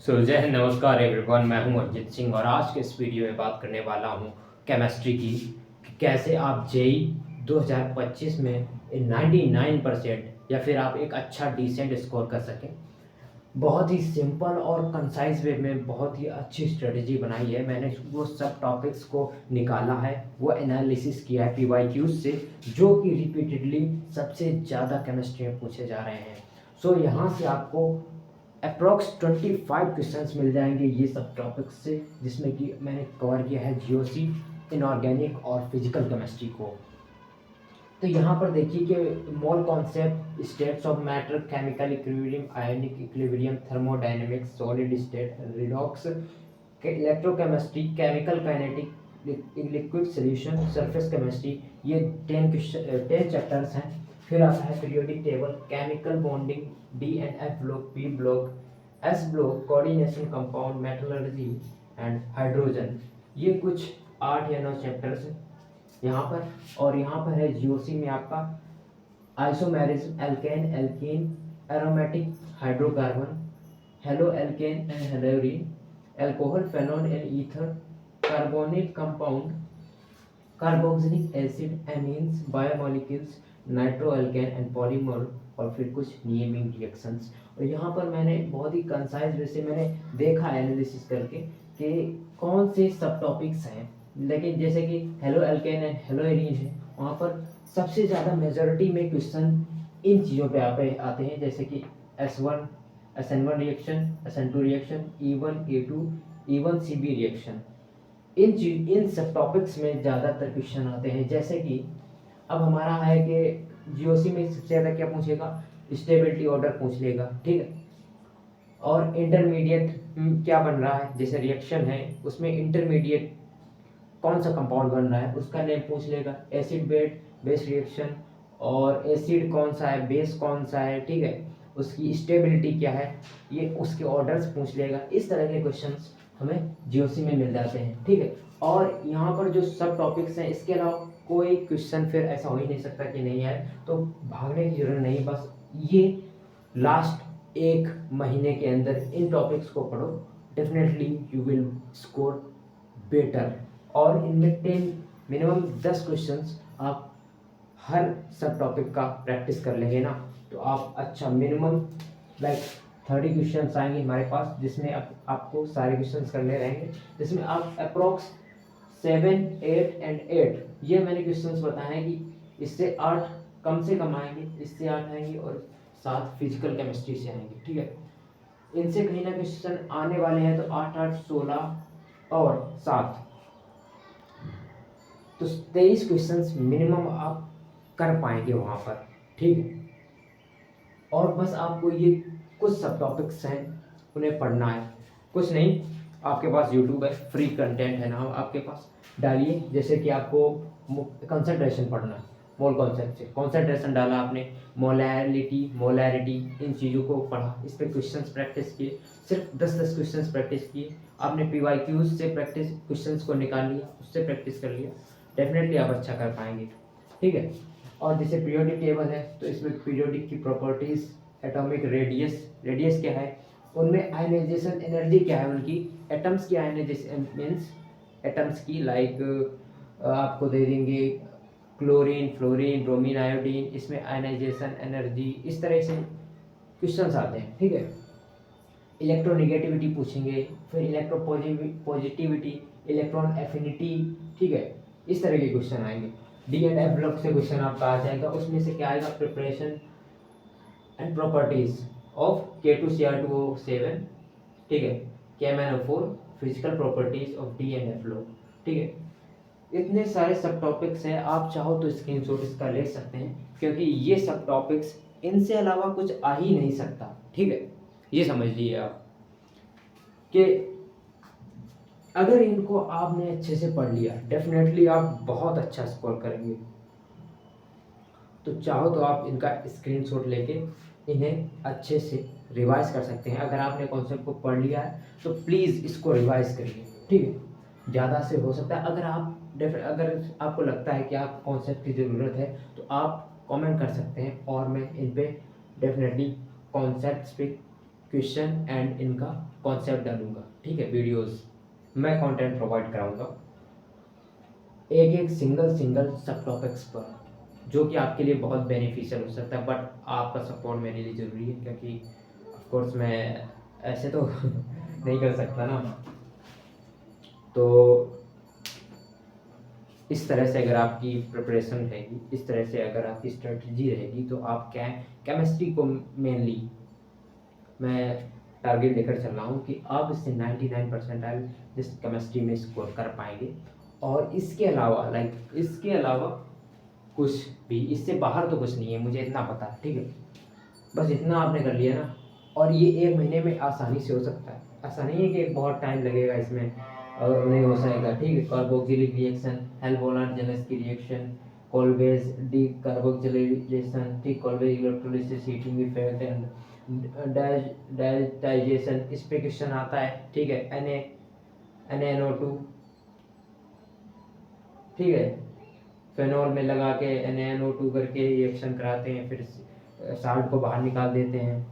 जय हिंद, नमस्कार एवरीवन। मैं हूं अरिजीत सिंह और आज के इस वीडियो में बात करने वाला हूं केमिस्ट्री की कि कैसे आप जेई 2025 में 99% या फिर आप एक अच्छा डिसेंट स्कोर कर सकें। बहुत ही सिंपल और कंसाइज वे में बहुत ही अच्छी स्ट्रेटजी बनाई है मैंने। वो सब टॉपिक्स को निकाला है, वो एनालिसिस किया है पीवाईक्यूज से, जो कि रिपीटेडली सबसे ज़्यादा केमिस्ट्री में पूछे जा रहे हैं। यहाँ से आपको अप्रॉक्स 25 क्वेश्चंस मिल जाएंगे ये सब टॉपिक्स से, जिसमें कि मैंने कवर किया है जीओसी, इनऑर्गेनिक और फिजिकल केमिस्ट्री को। तो यहाँ पर देखिए कि mole concept, states of matter, chemical equilibrium, ionic equilibrium, thermodynamics, solid state, redox, electrochemistry, chemical kinetic, liquid solution, surface chemistry, ये 10 चैप्टर्स हैं। फिर आता है periodic table, chemical bonding, D and F block, P block, S block, coordination, compound, metallurgy and hydrogen. ये कुछ 8 या 9 chapters हैं यहाँ पर। और यहाँ पर है जीओसी में आपका isomerism, alkane, alkene, aromatic, hydrocarbon, halo alkane and haloarene, alcohol, phenol and ether, carbonyl compound, carboxylic acid, amines, biomolecules, nitro alkane and polymer, और फिर कुछ नियमिंग रिएक्शंस। और यहाँ पर मैंने बहुत ही कंसाइज वे से मैंने देखा एनालिसिस करके कि कौन से सब टॉपिक्स हैं। लेकिन जैसे कि hello alkane and hello arene है, वहाँ पर सबसे ज़्यादा मेजॉरिटी में क्वेश्चन इन चीज़ों पे आते हैं, जैसे कि S1 SN1 reaction, SN2 reaction, E1 A2 E1 CB reaction. इन सब टॉपिक्स में ज़्यादातर क्वेश्चन आते हैं। जैसे कि अब हमारा है कि जीओसी में सबसे ज़्यादा क्या पूछेगा, स्टेबिलिटी ऑर्डर पूछ लेगा, ठीक है। और इंटरमीडिएट क्या बन रहा है, जैसे रिएक्शन है उसमें इंटरमीडिएट कौन सा कंपाउंड बन रहा है उसका नेम पूछ लेगा, एसिड बेस रिएक्शन, और एसिड कौन सा है, बेस कौन सा है, ठीक है, उसकी स्टेबिलिटी क्या है, ये उसके ऑर्डर्स पूछ लेगा। इस तरह के क्वेश्चंस हमें जीओसी में मिल जाते हैं, ठीक है। और यहाँ पर जो सब टॉपिक्स हैं, इसके अलावा कोई क्वेश्चन फिर ऐसा हो ही नहीं सकता कि नहीं आए, तो भागने की जरूरत नहीं। बस ये लास्ट 1 महीने के अंदर इन टॉपिक्स को पढ़ो, definitely you will score better. और इनमें 10 मिनिमम 10 क्वेश्चंस आप हर सब टॉपिक का प्रैक्टिस कर लेंगे ना, तो आप अच्छा मिनिमम लाइक 30 क्वेश्चंस आएंगे हमारे पास, जिसमें आपको सारे क्वेश्चंस करने रहेंगे, जिसमें आप अप्रॉक्स 7, 8 एंड 8 ये मैंने क्वेश्चंस बताए हैं कि इससे 8 कम से कम आएंगे, इससे 8 आएंगे और 7 फिजिकल केमिस्ट्री से आएंगे, ठीक है। इनसे कहीं ना क्वेश्चन आने वाले हैं, तो 8 8 16 और 7, तो 23 क्वेश्चंस मिनिमम आप कर पाएंगे वहाँ पर, ठीक है। और बस आपको ये कुछ सब टॉपिक्स हैं उन्हें पढ़ना है, कुछ नहीं। आपके पास यूट्यूब है, फ्री कंटेंट है ना आपके पास, डालिए। जैसे कि आपको कंसंट्रेशन पढ़ना है, मोल कॉन्सेप्ट से कंसंट्रेशन डाला आपने, मोलैरिटी, इन चीज़ों को पढ़ा, इस पर क्वेश्चंस प्रैक्टिस किए, सिर्फ 10-10 क्वेश्चंस प्रैक्टिस किए आपने, पीवाईक्यूज से प्रैक्टिस क्वेश्चंस को निकाल लिया, उससे प्रैक्टिस कर लिया, डेफिनेटली आप अच्छा कर पाएंगे, ठीक है। और जैसे पीरियोडिक टेबल है, तो इसमें पीरियोडिक की प्रॉपर्टीज़, एटॉमिक रेडियस क्या है, उनमें आयनाइजेशन एनर्जी क्या है, उनकी एटम्स की आयनाइजेशन मीन्स एटम्स की, लाइक आपको दे देंगे क्लोरीन, फ्लोरीन, ब्रोमीन, आयोडीन, इसमें आयनाइजेशन एनर्जी, इस तरह से क्वेश्चंस आते हैं, ठीक है। इलेक्ट्रोनिगेटिविटी पूछेंगे, फिर इलेक्ट्रोपॉजिटिविटी, इलेक्ट्रॉन एफिनिटी, ठीक है, इस तरह के क्वेश्चन आएंगे। डी एंड एफ ब्लॉक से क्वेश्चन आपका आ जाएगा, उसमें से क्या आएगा, preparation and properties of K2Cr2O7, ठीक है, KMnO4, physical properties of D and F block, ठीक है। इतने सारे सब टॉपिक्स हैं, आप चाहो तो स्क्रीनशॉट इसका ले सकते हैं, क्योंकि ये सब टॉपिक्स इनसे अलावा कुछ आ ही नहीं सकता, ठीक है। ये समझ लिए आप कि अगर इनको आपने अच्छे से पढ़ लिया, डेफिनेटली आप बहुत अच्छा स्कोर करेंगे। तो चाहो तो आप इनका स्क्रीनशॉट लेके इन्हें अच्छे से रिवाइज कर सकते हैं। अगर आपने कॉन्सेप्ट को पढ़ लिया है तो प्लीज़ इसको रिवाइज करिए, ठीक है। ज़्यादा से हो सकता है, अगर आपको लगता है कि आप कॉन्सेप्ट की ज़रूरत है, तो आप कमेंट कर सकते हैं और मैं इन पे डेफिनेटली कॉन्सेप्ट्स पे क्वेश्चन एंड इनका कॉन्सेप्ट डालूंगा, ठीक है। वीडियोस मैं कंटेंट प्रोवाइड कराऊंगा एक एक सिंगल सब टॉपिक्स पर, जो कि आपके लिए बहुत बेनिफिशियल हो सकता है। बट आपका सपोर्ट मेरे लिए ज़रूरी है, क्योंकि ऑफ कोर्स मैं ऐसे तो नहीं कर सकता ना। तो इस तरह से अगर आपकी प्रिपरेशन रहेगी, इस तरह से अगर आपकी स्ट्रेटजी रहेगी, तो आप केमिस्ट्री को मेनली मैं टारगेट लेकर चल रहा हूँ कि आप इससे 99 परसेंटाइल जिस केमिस्ट्री में स्कोर कर पाएंगे। और इसके अलावा इसके अलावा कुछ भी, इससे बाहर तो कुछ नहीं है, मुझे इतना पता है, ठीक है। बस इतना आपने कर लिया ना, और ये 1 महीने में आसानी से हो सकता है। ऐसा नहीं है कि बहुत टाइम लगेगा इसमें और नहीं हो जाएगा, ठीक है। कार्बोक्सिलिक रिएक्शन, हेल्बोनाट जेनस की रिएक्शन, कोलवेज डी कार्बोक्सिलेशन, ठीक, Kolbe's electrolysis, heating effect and digestion, इस पे क्वेश्चन आता है, ठीक है। NaNO2, ठीक है, फेनॉल में लगा के NaNO2 करके रिएक्शन कराते हैं, फिर साल्ट को बाहर निकाल देते हैं।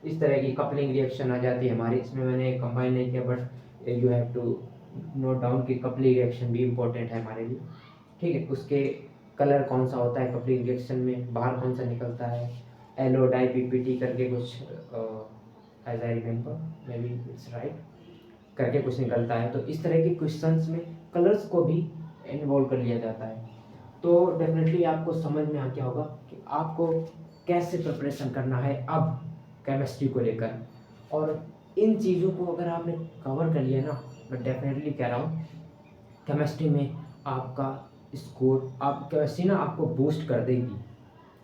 इस तरह की कपलिंग रिएक्शन आ जाती है हमारी, इसमें मैंने कंबाइन नहीं किया, but you have to note down कि कपलिंग रिएक्शन भी इम्पोर्टेंट है हमारे लिए, ठीक है। उसके कलर कौन सा होता है कपलिंग रिएक्शन में, बाहर कौन सा निकलता है, एलो डाई PPT करके कुछ, as I remember, may be it's right, करके कुछ निकलता है। तो इस तरह के क्वेश्चंस में कलर्स को भी इन्वॉल्व कर लिया जाता है। तो डेफिनेटली आपको समझ में आ गया होगा कि आपको कैसे प्रिपरेशन करना है अब केमिस्ट्री को लेकर। और इन चीज़ों को अगर आपने कवर कर लिया ना, मैं डेफिनेटली कह रहा हूँ केमिस्ट्री में आपका स्कोर, आप केमिस्ट्री ना आपको बूस्ट कर देगी,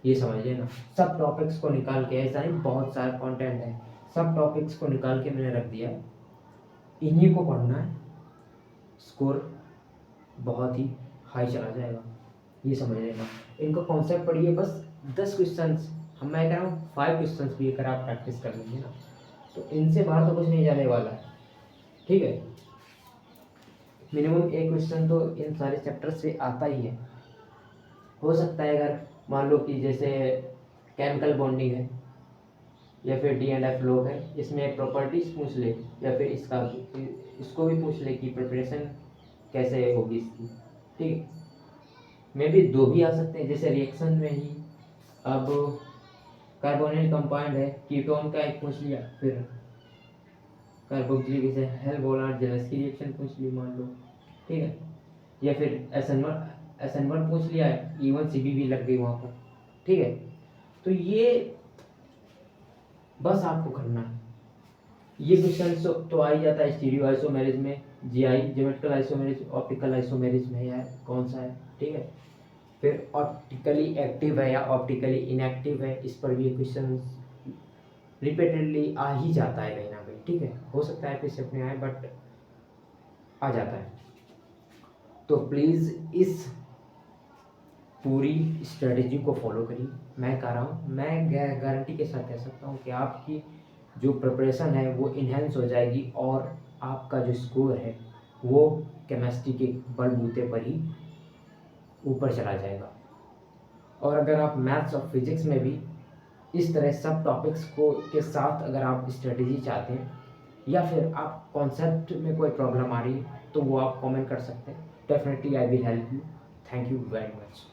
ये समझिए ना। सब टॉपिक्स को निकाल के, ऐसा नहीं बहुत सारा कंटेंट है, सब टॉपिक्स को निकाल के मैंने रख दिया, इन्हीं को पढ़ना है, स्कोर बहुत ही हाई चला जाएगा, ये समझ लेना। इनका कॉन्सेप्ट पढ़िए, बस 10 क्वेश्चंस, मैं कह रहा हूँ 5 क्वेश्चंस भी अगर आप प्रैक्टिस कर लेंगे ना, तो इनसे बाहर तो कुछ नहीं जाने वाला है, ठीक है। मिनिमम एक क्वेश्चन तो इन सारे चैप्टर्स से आता ही है। हो सकता है अगर मान लो कि जैसे केमिकल बॉन्डिंग है या फिर D&F लॉग है, इसमें प्रॉपर्टीज पूछ ले, या फिर इसको भी पूछ ले कि प्रिपरेशन कैसे होगी इसकी, ठीक है। मे भी 2 भी आ सकते हैं, जैसे रिएक्शन में ही अब कार्बोनिल कंपाउंड है, कीटोन का एक पूछ लिया, फिर कार्बोक्सिलिक एसिड हेल्बोनाट जेलस की रिएक्शन पूछ ली मान लो, ठीक है। या फिर SN1 पूछ लिया, E1 CB भी लग गई वहाँ पर, ठीक है। तो ये बस आपको करना है, ये क्वेश्चन तो आ ही जाता है स्टीरियो आइसोमेरिज में, GI geometrical isomerism, optical isomerism में है कौन सा है, ठीक है। फिर ऑप्टिकली एक्टिव है या ऑप्टिकली इनएक्टिव है, इस पर भी क्वेश्चन रिपीटेडली आ ही जाता है कहीं ना कहीं, ठीक है। हो सकता है किसी अपने आए, बट आ जाता है। तो प्लीज़ इस पूरी स्ट्रेटजी को फॉलो करिए, मैं कह रहा हूँ, मैं गारंटी के साथ कह सकता हूँ कि आपकी जो प्रिपरेशन है वो इन्हेंस हो जाएगी, और आपका जो स्कोर है वो केमिस्ट्री के बलबूते पर ही ऊपर चला जाएगा। और अगर आप मैथ्स और फिजिक्स में भी इस तरह सब टॉपिक्स को के साथ अगर आप स्ट्रेटजी चाहते हैं, या फिर आप कॉन्सेप्ट में कोई प्रॉब्लम आ रही है, तो वो आप कमेंट कर सकते हैं, definitely I will help you. Thank you very much.